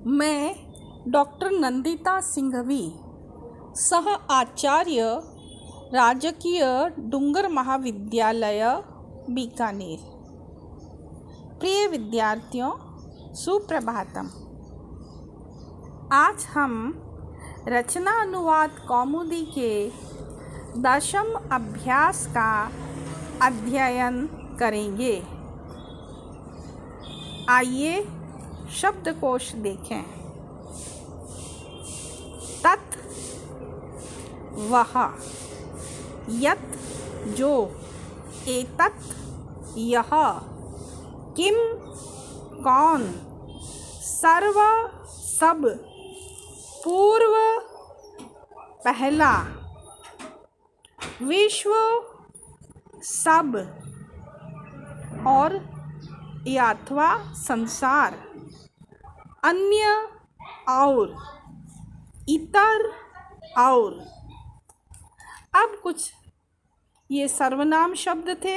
मैं डॉक्टर नंदिता सिंघवी, सह आचार्य, राजकीय डूंगर महाविद्यालय बीकानेर। प्रिय विद्यार्थियों, सुप्रभातम। आज हम रचना अनुवाद कौमुदी के 10th अभ्यास का अध्ययन करेंगे। आइए शब्दकोश देखें। तत् वह, यत् जो, एतत् यह, किम कौन, सर्व सब, पूर्व पहला, विश्व सब और अथवा संसार, अन्य और, इतर और। अब कुछ ये सर्वनाम शब्द थे।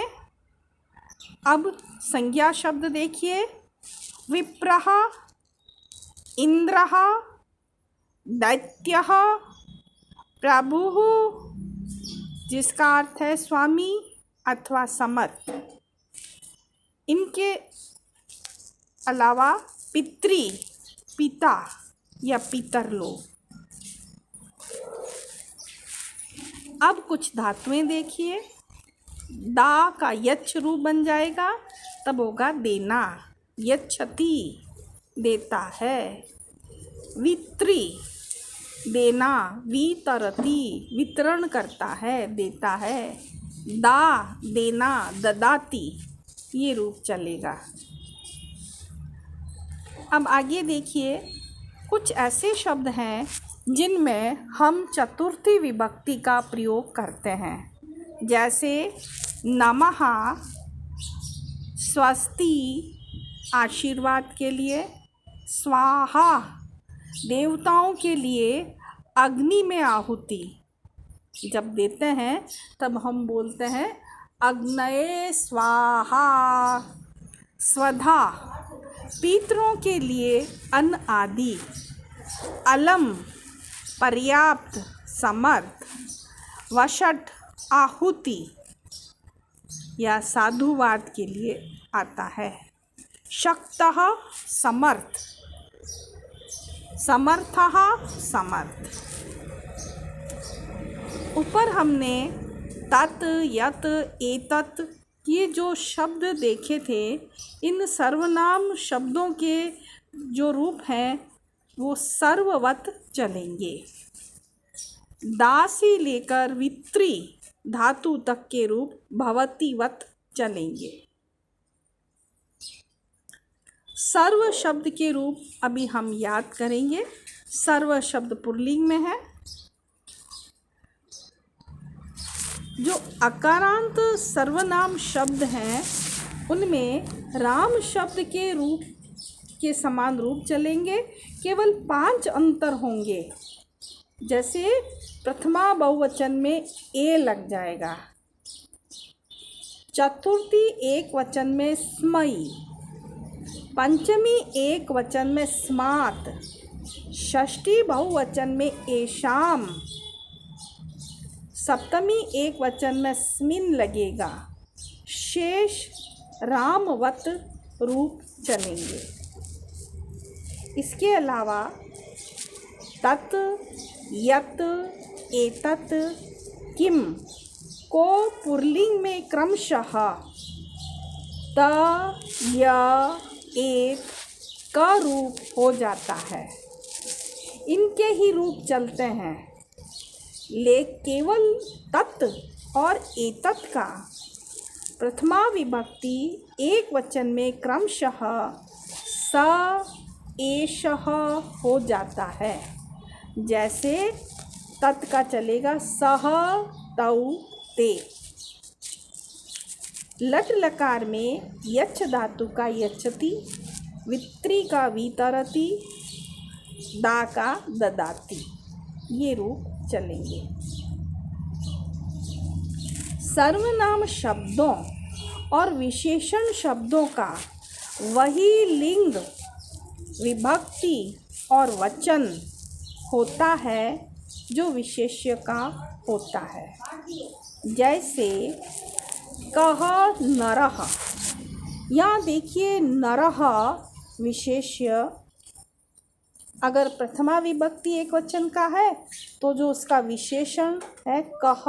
अब संज्ञा शब्द देखिए। विप्रः, इंद्रः, दैत्यः, प्रभुः जिसका अर्थ है स्वामी अथवा समर्थ। इनके अलावा पितृ, पिता या पितर लोग। अब कुछ धातुएं देखिए। दा का यच्छ रूप बन जाएगा, तब होगा देना। यच्छति देता है। वित्री देना, वितरति वितरण करता है, देता है। दा देना, ददाति ये रूप चलेगा। अब आगे देखिए, कुछ ऐसे शब्द हैं जिनमें हम चतुर्थी विभक्ति का प्रयोग करते हैं, जैसे नमः स्वस्ति आशीर्वाद के लिए, स्वाहा देवताओं के लिए अग्नि में आहुति जब देते हैं तब हम बोलते हैं अग्नये स्वाहा। स्वधा पितरों के लिए अन्न आदि। अलम पर्याप्त, समर्थ। वषट आहुति या साधुवाद के लिए आता है। शक्तः समर्थ, समर्थः समर्थ। ऊपर हमने तत्, यत्, एतत् ये जो शब्द देखे थे, इन सर्वनाम शब्दों के जो रूप हैं वो सर्ववत चलेंगे। दा से लेकर वित्री धातु तक के रूप भवतिवत चलेंगे। सर्व शब्द के रूप अभी हम याद करेंगे। सर्व शब्द पुल्लिंग में है। जो अकारांत सर्वनाम शब्द हैं उनमें राम शब्द के रूप के समान रूप चलेंगे। केवल 5 अंतर होंगे। जैसे प्रथमा बहुवचन में ए लग जाएगा, चतुर्थी एक वचन में स्मयी, पंचमी एक वचन में स्मात, षष्ठी बहुवचन में एशाम, सप्तमी एक वचन में स्मिन लगेगा। शेष रामवत रूप चलेंगे। इसके अलावा तत्, यत्, एतत्, किम को पुल्लिंग में क्रमशः त, य, एत का रूप हो जाता है। इनके ही रूप चलते हैं। केवल तत् और एतत् का प्रथमा विभक्ति एक वचन में क्रमशः स, एषः हो जाता है। जैसे तत् का चलेगा सह, तौ, ते। लट लकार में यच्छ धातु का यच्छति, वित्री का वितरति, दा का ददाति ये रूप चलेंगे। सर्वनाम शब्दों और विशेषण शब्दों का वही लिंग, विभक्ति और वचन होता है जो विशेष्य का होता है। जैसे कह नरः, यहाँ देखिए नरः विशेष्य अगर प्रथमा विभक्ति एक वचन का है तो जो उसका विशेषण है कह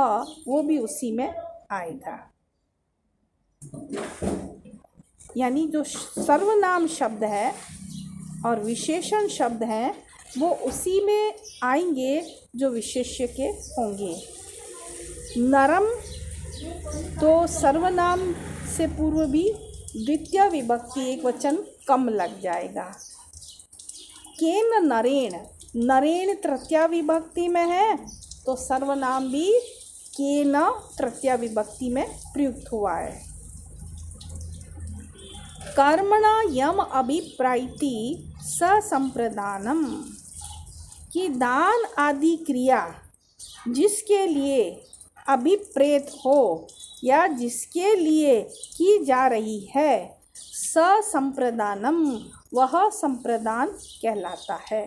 वो भी उसी में आएगा। यानी जो सर्वनाम शब्द है और विशेषण शब्द हैं वो उसी में आएंगे जो विशेष्य के होंगे। नरम तो सर्वनाम से पूर्व भी द्वितीय विभक्ति एक वचन कम लग जाएगा। केन नरेण, नरेण तृतीया विभक्ति में है तो सर्वनाम भी केन तृतीया विभक्ति में प्रयुक्त हुआ है। कर्मणा यम अभिप्रायति ससंप्रदानम, कि दान आदि क्रिया जिसके लिए अभिप्रेत हो या जिसके लिए की जा रही है ससंप्रदानम वह संप्रदान कहलाता है।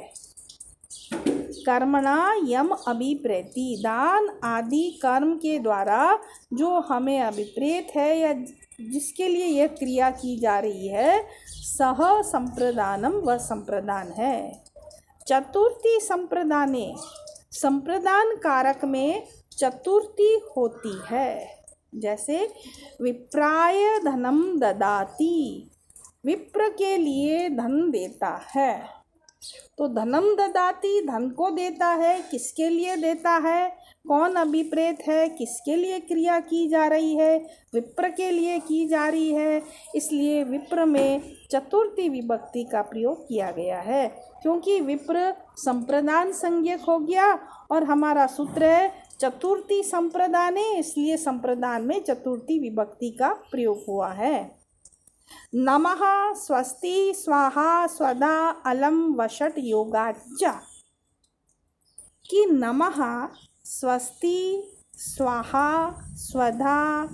कर्मणा यम अभिप्रेति, दान आदि कर्म के द्वारा जो हमें अभिप्रेत है या जिसके लिए यह क्रिया की जा रही है सह संप्रदानम वह संप्रदान है। चतुर्थी संप्रदाने, संप्रदान कारक में चतुर्थी होती है। जैसे विप्राय धनम ददाति, विप्र के लिए धन देता है। तो धनम ददाति धन को देता है, किसके लिए देता है, कौन अभिप्रेत है, किसके लिए क्रिया की जा रही है, विप्र के लिए की जा रही है। इसलिए विप्र में चतुर्थी विभक्ति का प्रयोग किया गया है क्योंकि विप्र संप्रदान संज्ञक हो गया और हमारा सूत्र है चतुर्थी संप्रदाने, इसलिए संप्रदान में चतुर्थी विभक्ति का प्रयोग हुआ है। नमः स्वस्ति स्वाहा स्वधा अलम वषट योगाच्च, कि नमः स्वस्ति स्वाहा स्वधा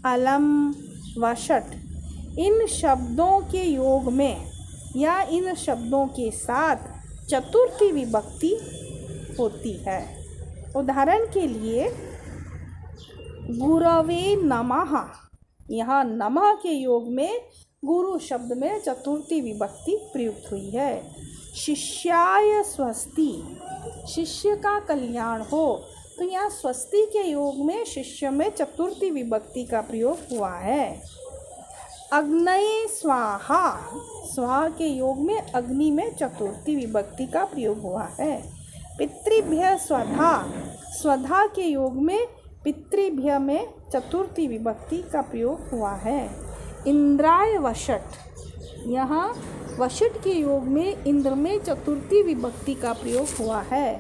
अलम वषट इन शब्दों के योग में या इन शब्दों के साथ चतुर्थी विभक्ति होती है। उदाहरण के लिए गुरवे नमः, यहाँ नमः के योग में गुरु शब्द में चतुर्थी विभक्ति प्रयुक्त हुई है। शिष्याय स्वस्ति, शिष्य का कल्याण हो, तो यहाँ स्वस्ति के योग में शिष्य में चतुर्थी विभक्ति का प्रयोग हुआ है। अग्नये स्वाहा, स्वाहा के योग में अग्नि में चतुर्थी विभक्ति का प्रयोग हुआ है। पितृभ्य स्वधा, स्वधा के योग में पितृभ्य में चतुर्थी विभक्ति का प्रयोग हुआ है। इंद्राय वषट, यहाँ वषट के योग में इंद्र में चतुर्थी विभक्ति का प्रयोग हुआ है।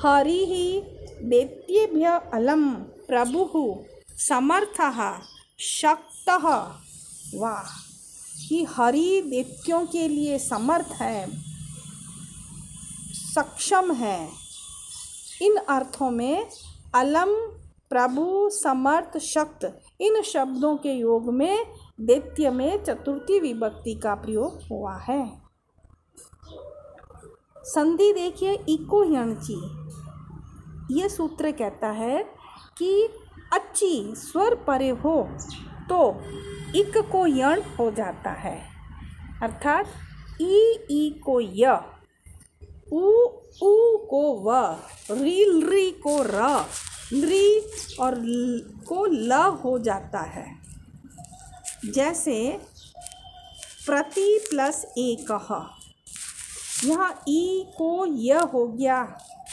हरि ही दैत्येभ्य अलम प्रभुः समर्थः शक्तः, वाह, कि हरि दैत्यों के लिए समर्थ है, सक्षम है। इन अर्थों में अलम, प्रभु, समर्थ, शक्त इन शब्दों के योग में दैत्य में चतुर्थी विभक्ति का प्रयोग हुआ है। संधि देखिए इको यणची, ये सूत्र कहता है कि अच्छी स्वर परे हो तो इक को यण हो जाता है, अर्थात ई को य, उ को व, री को र, री और को ल हो जाता है। जैसे प्रति प्लस एकः, यहाँ ई को य हो गया,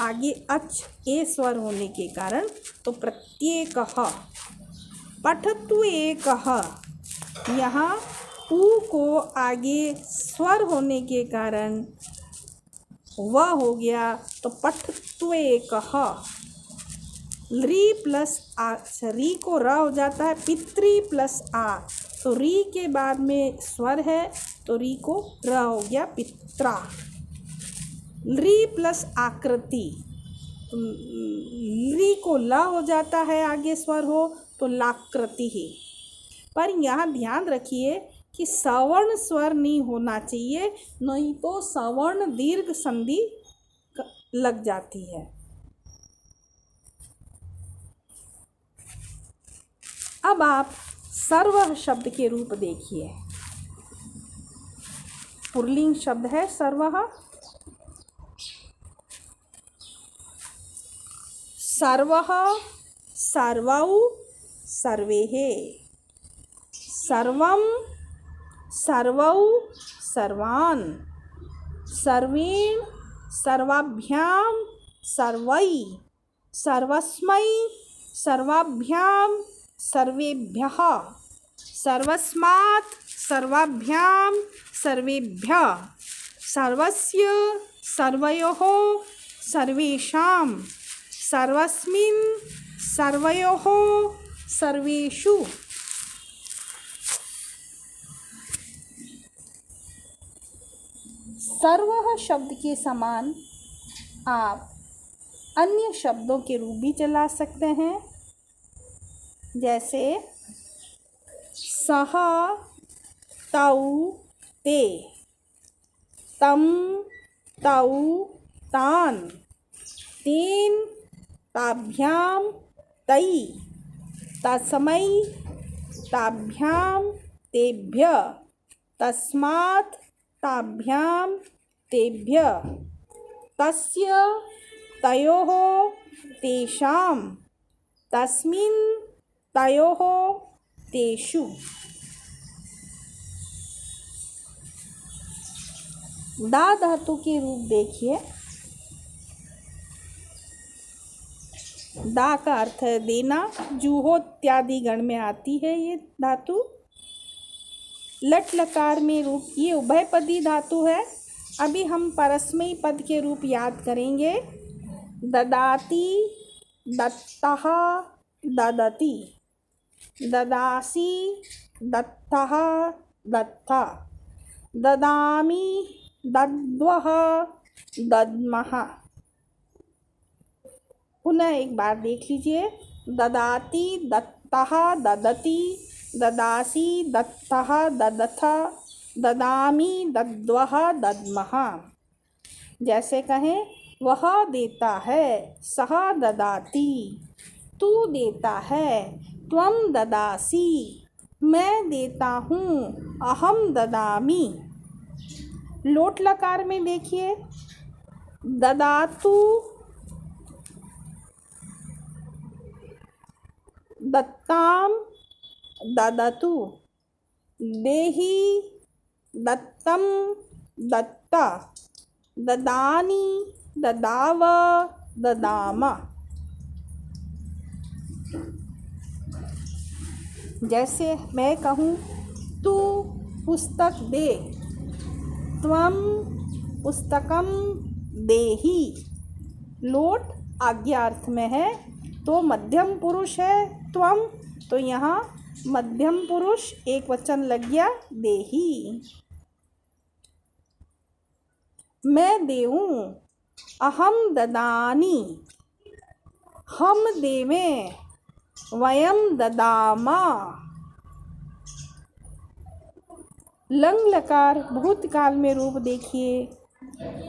आगे अच ए स्वर होने के कारण तो प्रत्येकः। पठतु एकः, यहाँ उ को आगे स्वर होने के कारण व हो गया तो पठतु एकः। री प्लस आ, री को र हो जाता है, पितृ प्लस आ, तो री के बाद में स्वर है तो री को र हो गया पित्रा। री प्लस आकृति, री को ल हो जाता है, आगे स्वर हो तो लाकृति ही। पर यहाँ ध्यान रखिए कि कि सवर्ण स्वर नहीं होना चाहिए, नहीं तो सवर्ण दीर्घ संधि लग जाती है। अब आप सर्व शब्द के रूप देखिए। पुल्लिंग शब्द है सर्वः। सर्वः, सर्वौ, सर्वेः। सर्वं, सर्वौ, सर्वान्। सर्वेण, सर्वाभ्यां, सर्वै। सर्वस्मै, सर्वाभ्यां, सर्वेभ्यः। सर्वस्मात्, सर्वाभ्यां, सर्वेभ्यः। सर्वस्य, सर्वयोः, सर्वेषां। सर्वस्मिन्, सर्वयोः, सर्वेषु। सर्वः शब्द के समान आप अन्य शब्दों के रूप भी चला सकते हैं, जैसे सह, तौ, ते। तम, तौ, तान। तेन, ताभ्यां, तै। तस्मै, ताभ्यां, तेभ्यः। तस्मात्, ताभ्यां, तेभ्यः। तस्य, तयोः, तेषां। तस्मिन्, तयोः, तेषु। दा धातु के रूप देखिए। दा का अर्थ है देना, जूहो इत्यादि गण में आती है ये धातु। लट लकार में रूप, ये उभयपदी धातु है। अभी हम परस्मैी पद के रूप याद करेंगे। ददाति, दत्तः, ददति। ददासि, दत्तः, दत्ता। ददामि, दद्वः, दद्मः। पुनः एक बार देख लीजिए। ददाति, दत्तः, ददति। ददासि, दत्तः, ददथ। ददामि, दद्वः, दद्मः। जैसे कहें वह देता है, सः ददाति। तू देता है, त्वं ददासि। मैं देता हूँ, अहम ददामि। लोट लकार में देखिए। ददातु, दत्ताम, ददतु। देहि, दत्तम, दत्ता। ददानि, ददाव, ददाम। जैसे मैं कहूँ तू पुस्तक दे, त्वं पुस्तकम देहि। लोट आज्ञार्थ में है तो मध्यम पुरुष है त्वं, तो यहाँ मध्यम पुरुष एक वचन लग गया देहि। मैं देऊँ, अहम ददानि। हम देवें, वयम ददामा। लंग लकार भूतकाल में रूप देखिए।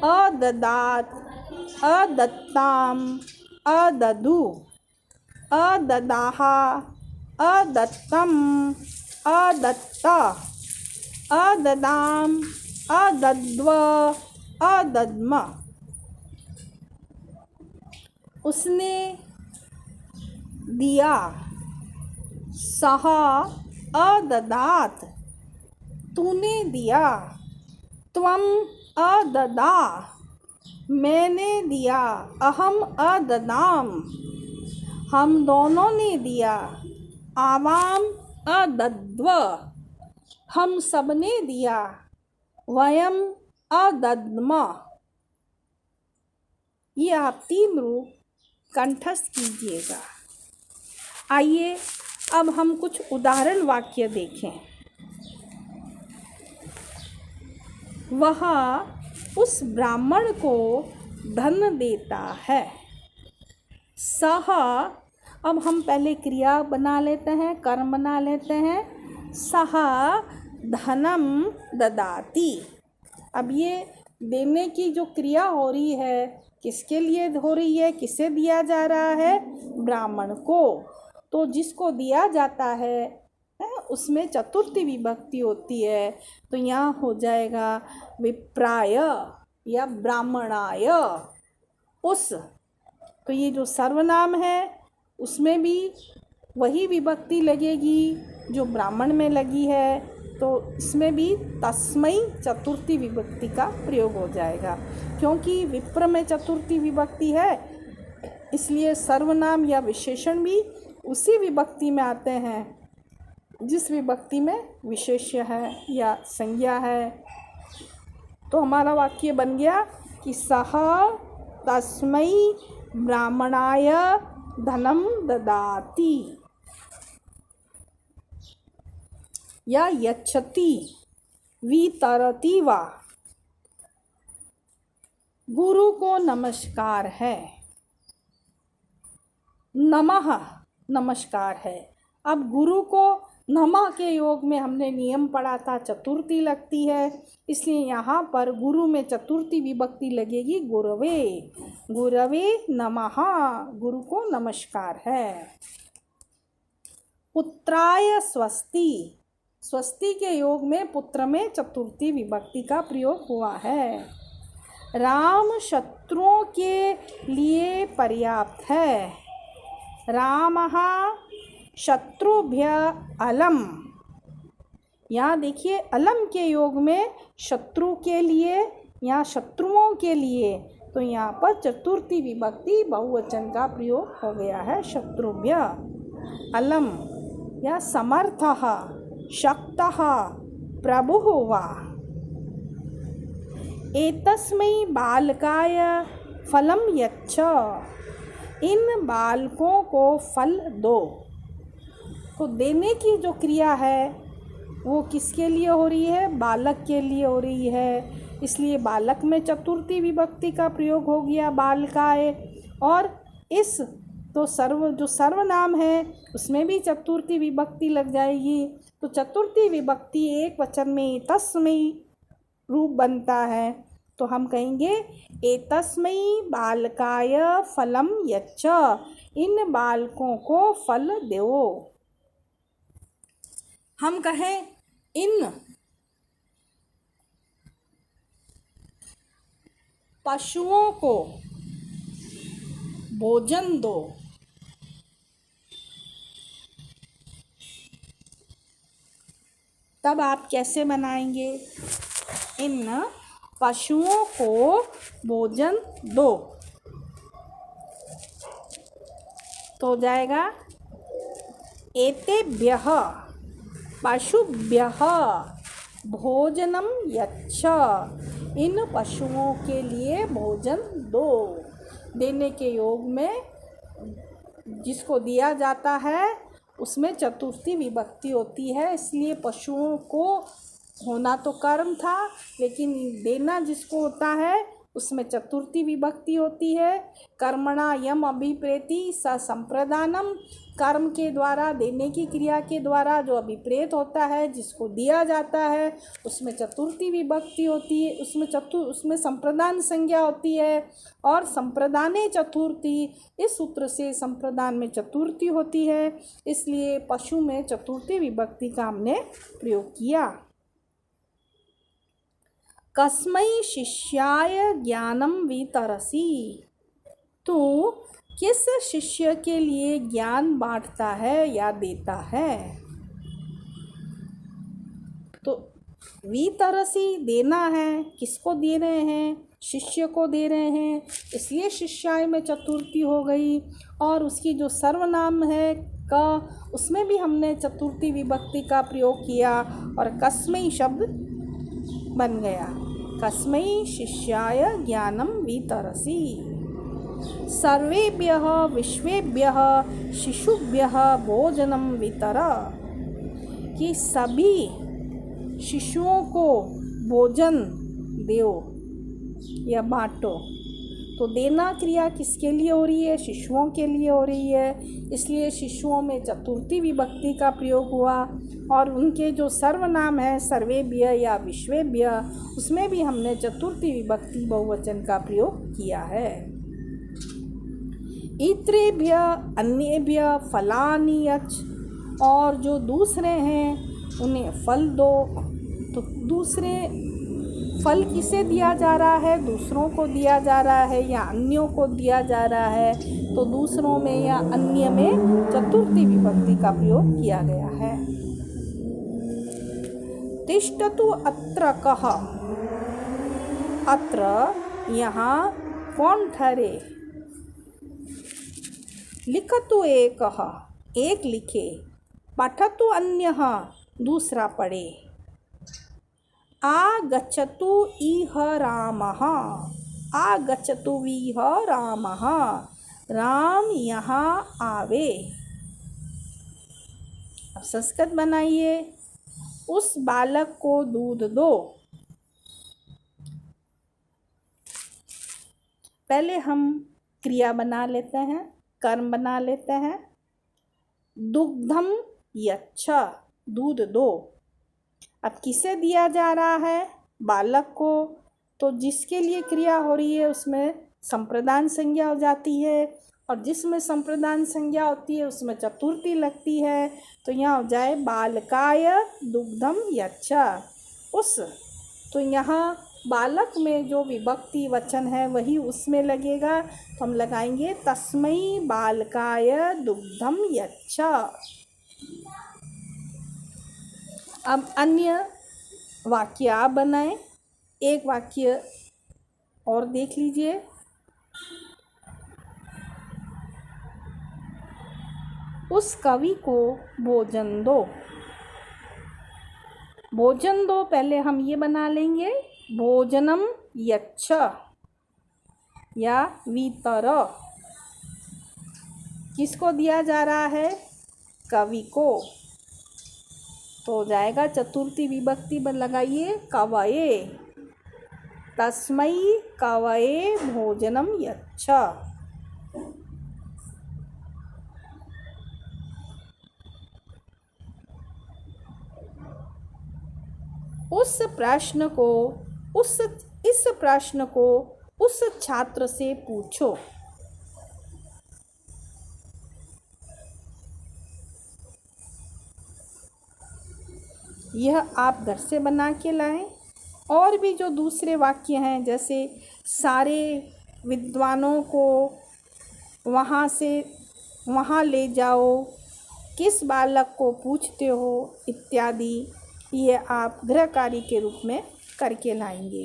अददात, अदत्ताम, अददु। अददाह, अदत्तम, अदत्ता। अददाम, अदद्व, अदद्म। उसने दिया। सह, अददात। तूने दिया। त्वं, अददा। मैंने दिया, अहम अददाम। हम दोनों ने दिया। आवाम, अदद्व। हम सबने दिया। वयम, अदद्म। ये आप 3 रूप कंठस्थ कीजिएगा। आइए अब हम कुछ उदाहरण वाक्य देखें। वह उस ब्राह्मण को धन देता है। सह, अब हम पहले क्रिया बना लेते हैं, कर्म बना लेते हैं। सह धनम ददाति। अब ये देने की जो क्रिया हो रही है किसके लिए हो रही है, किसे दिया जा रहा है, ब्राह्मण को। तो जिसको दिया जाता है उसमें चतुर्थी विभक्ति होती है, तो यहाँ हो जाएगा विप्राय या ब्राह्मणाय उस। तो ये जो सर्वनाम है उसमें भी वही विभक्ति लगेगी जो ब्राह्मण में लगी है, तो इसमें भी तस्मै चतुर्थी विभक्ति का प्रयोग हो जाएगा। क्योंकि विप्र में चतुर्थी विभक्ति है इसलिए सर्वनाम या विशेषण भी उसी विभक्ति में आते हैं जिस विभक्ति में विशेष्य है या संज्ञा है। तो हमारा वाक्य बन गया कि सह तस्मै ब्राह्मणाय धनम ददाति या यच्छति वितरति वा। गुरु को नमस्कार है, नमः नमस्कार है। अब गुरु को नमः के योग में हमने नियम पढ़ा था चतुर्थी लगती है, इसलिए यहाँ पर गुरु में चतुर्थी विभक्ति लगेगी गुरवे। गुरवे नमः, गुरु को नमस्कार है। पुत्राय स्वस्ति, स्वस्ति के योग में पुत्र में चतुर्थी विभक्ति का प्रयोग हुआ है। राम शत्रुओं के लिए पर्याप्त है। रामः शत्रुभ्य अलम। यहाँ देखिए अलम के योग में शत्रु के लिए या शत्रुओं के लिए, तो यहाँ पर चतुर्थी विभक्ति बहुवचन का प्रयोग हो गया है शत्रुभ्य अलम या समर्थः शक्तः प्रभुः वा। एतस्मै बालकाय फलं यच्छ, इन बालकों को फल दो। तो देने की जो क्रिया है वो किसके लिए हो रही है, बालक के लिए हो रही है, इसलिए बालक में चतुर्थी विभक्ति का प्रयोग हो गया बालकाय। और इस तो जो सर्वनाम है उसमें भी चतुर्थी विभक्ति लग जाएगी। तो चतुर्थी विभक्ति एक वचन में तस्मै रूप बनता है, तो हम कहेंगे एतस्मै बालकाय फलम यच्छ, इन बालकों को फल दो। हम कहें इन पशुओं को भोजन दो। तब आप कैसे बनाएंगे, इन पशुओं को भोजन दो, तो हो जाएगा एतेभ्यः पशुभ्यः भोजनम यच्छ, इन पशुओं के लिए भोजन दो। देने के योग में जिसको दिया जाता है उसमें चतुर्थी विभक्ति होती है, इसलिए पशुओं को होना तो कर्म था, लेकिन देना जिसको होता है उसमें चतुर्थी विभक्ति होती है। कर्मणा यम अभिप्रेति स संप्रदानम, कर्म के द्वारा देने की क्रिया के द्वारा जो अभिप्रेत होता है जिसको दिया जाता है उसमें चतुर्थी विभक्ति होती है, उसमें संप्रदान संज्ञा होती है। और संप्रदाने चतुर्थी, इस सूत्र से संप्रदान में चतुर्थी होती है, इसलिए पशु में चतुर्थी विभक्ति का हमने प्रयोग किया। कस्मै शिष्याय ज्ञानम वितरसि, तू किस शिष्य के लिए ज्ञान बांटता है या देता है। तो वितरसि देना है, किसको दे रहे हैं, शिष्य को दे रहे हैं, इसलिए शिष्याय में चतुर्थी हो गई। और उसकी जो सर्वनाम है का, उसमें भी हमने चतुर्थी विभक्ति का प्रयोग किया और कस्मै शब्द बन गया। कस्मै शिष्याय ज्ञानम वितरसि। सर्वेभ्यः विश्वेभ्यः शिशुभ्यः भोजनम वितर, कि सभी शिशुओं को भोजन दो या बांटो। तो देना क्रिया किसके लिए हो रही है, शिशुओं के लिए हो रही है, इसलिए शिशुओं में चतुर्थी विभक्ति का प्रयोग हुआ। और उनके जो सर्वनाम है सर्वेभ्य या विश्वेभ्य, उसमें भी हमने चतुर्थी विभक्ति बहुवचन का प्रयोग किया है। इतरेभ्य अन्येभ्य फलानि यच्छ, और जो दूसरे हैं उन्हें फल दो। तो दूसरे फल किसे दिया जा रहा है? दूसरों को दिया जा रहा है या अन्यों को दिया जा रहा है? तो दूसरों में या अन्य में चतुर्थी विभक्ति का प्रयोग किया गया है। तिष्ठतु अत्र कः, अत्र यहाँ कौन ठहरे? लिखतु एकः, एक लिखे। पठतु अन्यः, दूसरा पढ़े। आगच्छतु इह रामः, आगच्छतु इह रामः, राम यहाँ आवे। अब संस्कृत बनाइए। उस बालक को दूध दो। पहले हम क्रिया बना लेते हैं, कर्म बना लेते हैं। दुग्धम यच्छ, दूध दो। अब किसे दिया जा रहा है? बालक को। तो जिसके लिए क्रिया हो रही है उसमें संप्रदान संज्ञा हो जाती है, और जिसमें संप्रदान संज्ञा होती है उसमें चतुर्थी लगती है। तो यहाँ हो जाए बालकाय दुग्धम यच्छ। उस, तो यहाँ बालक में जो विभक्ति वचन है वही उसमें लगेगा। तो हम लगाएंगे तस्मै बालकाय दुग्धम यच्छ। अब अन्य वाक्य आप बनाएं। एक वाक्य और देख लीजिए। उस कवि को भोजन दो। भोजन दो, पहले हम ये बना लेंगे भोजनम यच्छ या वितर। किसको दिया जा रहा है? कवि को। तो हो जाएगा चतुर्थी विभक्ति लगाइए कवये। तस्मै कवये भोजनम यच्छ। इस प्रश्न को उस छात्र से पूछो। यह आप घर से बना के लाएं। और भी जो दूसरे वाक्य हैं, जैसे सारे विद्वानों को वहाँ से वहाँ ले जाओ, किस बालक को पूछते हो, इत्यादि, ये आप गृह कार्य के रूप में करके लाएंगे।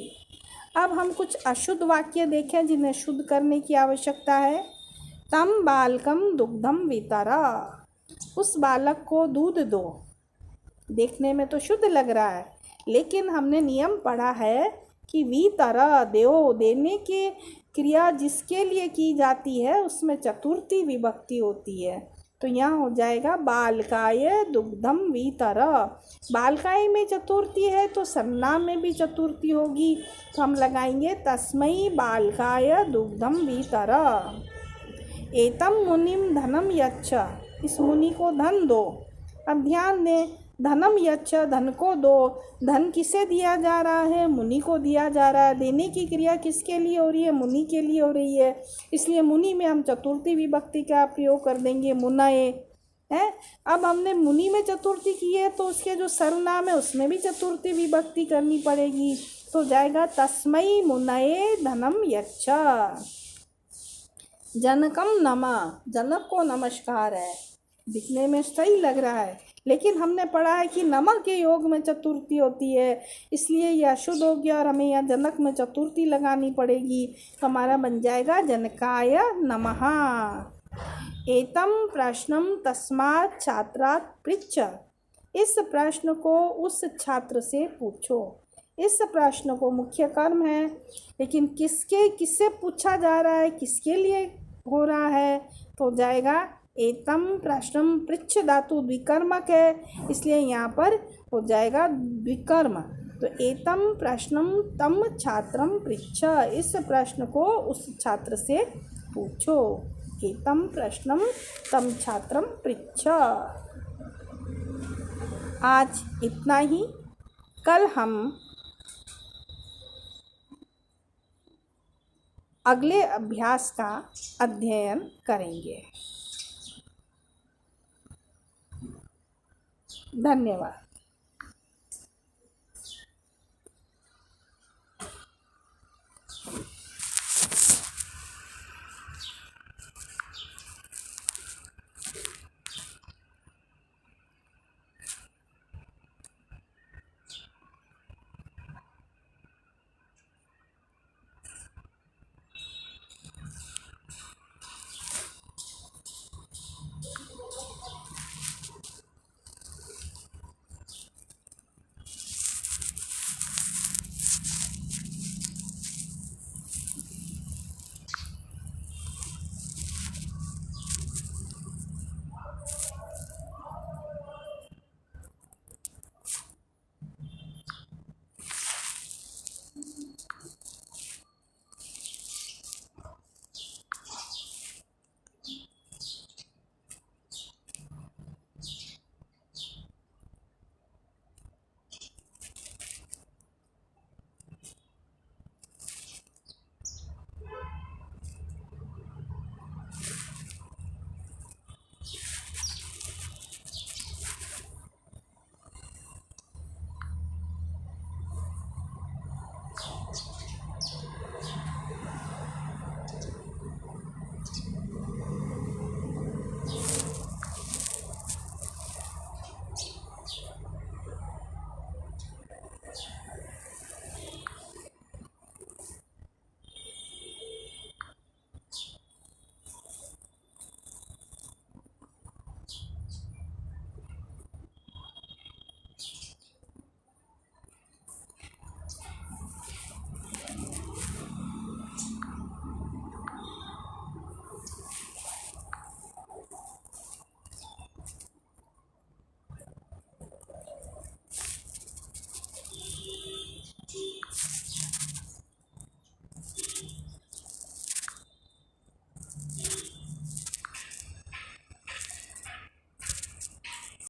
अब हम कुछ अशुद्ध वाक्य देखें जिन्हें शुद्ध करने की आवश्यकता है। तम बालकम दुग्धम वितरा, उस बालक को दूध दो। देखने में तो शुद्ध लग रहा है, लेकिन हमने नियम पढ़ा है कि वितरा देओ, देने की क्रिया जिसके लिए की जाती है उसमें चतुर्थी विभक्ति होती है। तो यहाँ हो जाएगा बालकाय दुग्धम वितरा। बालकाय में चतुर्थी है तो सर्वनाम में भी चतुर्थी होगी। तो हम लगाएंगे तस्मै बालकाय दुग्धम वितरा। एतम मुनिम धनम यच्छ, इस मुनि को धन दो। अब ध्यान दें, धनम यच्छ, धन को दो। धन किसे दिया जा रहा है? मुनि को दिया जा रहा है। देने की क्रिया किसके लिए हो रही है? मुनि के लिए हो रही है। इसलिए मुनि में हम चतुर्थी विभक्ति का प्रयोग कर देंगे मुनये है। अब हमने मुनि में चतुर्थी की है तो उसके जो सर्वनाम है उसमें भी चतुर्थी विभक्ति करनी पड़ेगी। तो जाएगा तस्मै मुनये धनम यच्छ। जनकम नमः, जनक को नमस्कार है। दिखने में सही लग रहा है, लेकिन हमने पढ़ा है कि नमः के योग में चतुर्थी होती है, इसलिए यह अशुद्ध हो गया और हमें यह जनक में चतुर्थी लगानी पड़ेगी। तो हमारा बन जाएगा जनकाय नमः। एतम प्रश्नम तस्मात् छात्रात् पृच्छ, इस प्रश्न को उस छात्र से पूछो। इस प्रश्न को मुख्य कर्म है, लेकिन किससे पूछा जा रहा है, किसके लिए हो रहा है? तो जाएगा एतम प्रश्नम पृच्छ, धातु द्विकर्मक है, इसलिए यहाँ पर हो जाएगा द्विकर्म। तो एतम प्रश्नम तम छात्रम पृच्छ, इस प्रश्न को उस छात्र से पूछो। एतम प्रश्नम तम छात्रम पृच्छ। आज इतना ही। कल हम अगले अभ्यास का अध्ययन करेंगे। धन्यवाद।